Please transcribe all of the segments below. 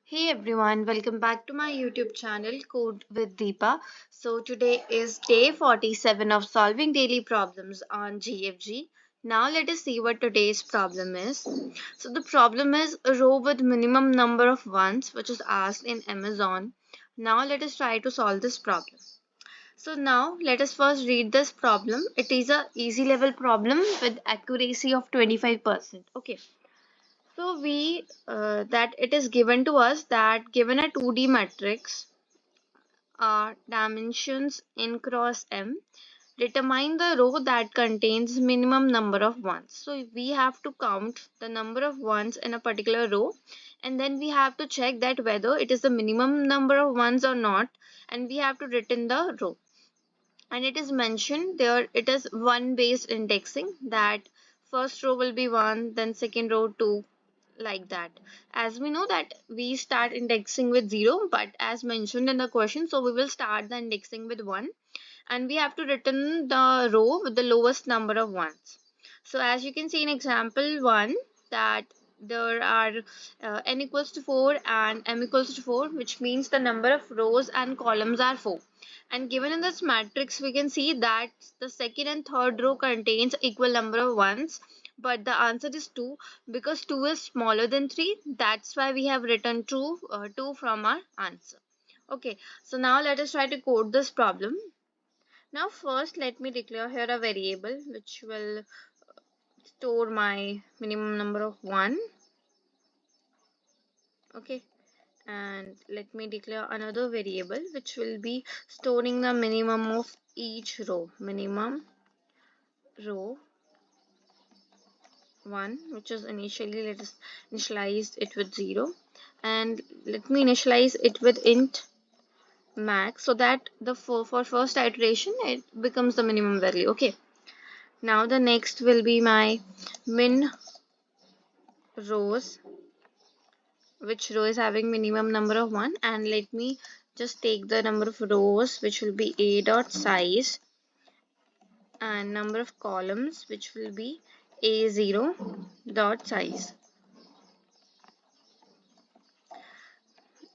Hey everyone, welcome back to my YouTube channel Code with Deepa. So today is day 47 of solving daily problems on GFG. Now let us see what today's problem is. So the problem is a row with minimum number of ones which is asked in Amazon. Now let us try to solve this problem. So now let us first read this problem. It is a easy level problem with accuracy of 25%. Okay. So we that it is given to us that given a 2D matrix, dimensions n cross m, determine the row that contains minimum number of ones. So we have to count the number of ones in a particular row, and then we have to check that whether it is the minimum number of ones or not, and we have to return the row. And it is mentioned there it is one based indexing, that first row will be 1, then second row 2, like that. As we know that we start indexing with 0, but as mentioned in the question, so we will start the indexing with 1, and we have to return the row with the lowest number of ones. So as you can see in example 1, that there are n equals to 4 and m equals to 4, which means the number of rows and columns are 4. And given in this matrix, we can see that the second and third row contains equal number of ones, but the answer is 2 because 2 is smaller than 3. That's why we have written 2 from our answer. Okay, so now let us try to code this problem. Now first let me declare here a variable which will store my minimum number of 1. Okay, and let me declare another variable which will be storing the minimum of each row, minimum row 1, which is initially, let us initialize it with 0, and let me initialize it with int max, so that the for first iteration it becomes the minimum value. Okay, now the next will be my min rows, which row is having minimum number of 1, and let me just take the number of rows which will be a dot size, and number of columns which will be a0 dot size.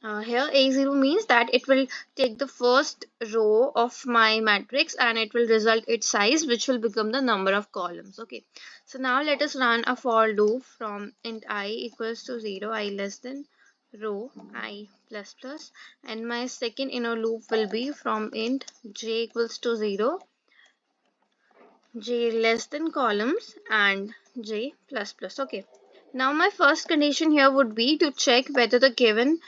Here A0 means that it will take the first row of my matrix and it will result its size, which will become the number of columns. Okay, so now let us run a for loop from int I equals to 0, I less than row I plus plus, and my second inner loop will be from int j equals to 0, j less than columns, and j plus plus. Okay, now my first condition here would be to check whether the given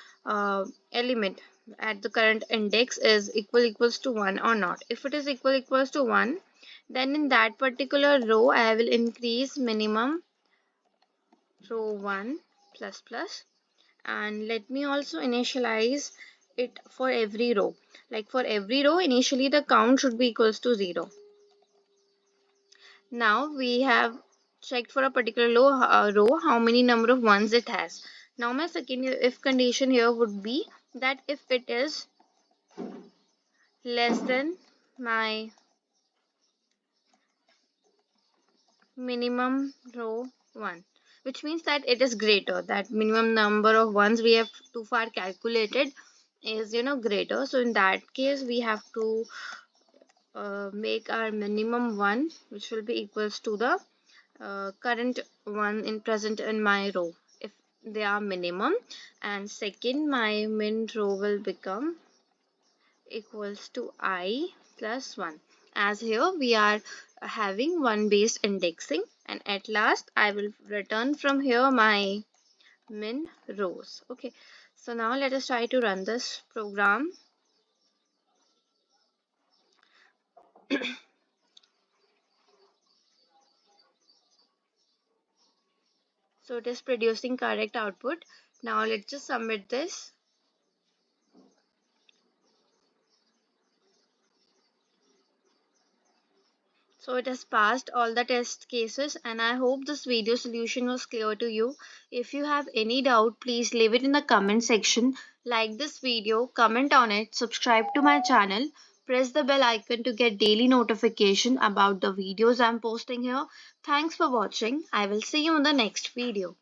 element at the current index is equals to 1 or not. If it is equals to 1, then in that particular row I will increase minimum row 1 plus plus, and let me also initialize it for every row. Like for every row, initially the count should be equals to 0. Now we have checked for a particular row how many number of ones it has. Now my second if condition here would be that if it is less than my minimum row 1, which means that it is greater, that minimum number of ones we have too far calculated is greater. So in that case we have to make our minimum 1 which will be equals to the current one in present in my row if they are minimum, and second my min row will become equals to I plus 1, as here we are having one based indexing, and at last I will return from here my min rows. Okay, so now let us try to run this program. So it is producing correct output. Now let's just submit this. So it has passed all the test cases, and I hope this video solution was clear to you. If you have any doubt, please leave it in the comment section. Like this video, comment on it, subscribe to my channel, press the bell icon to get daily notification about the videos I'm posting here. Thanks for watching. I will see you in the next video.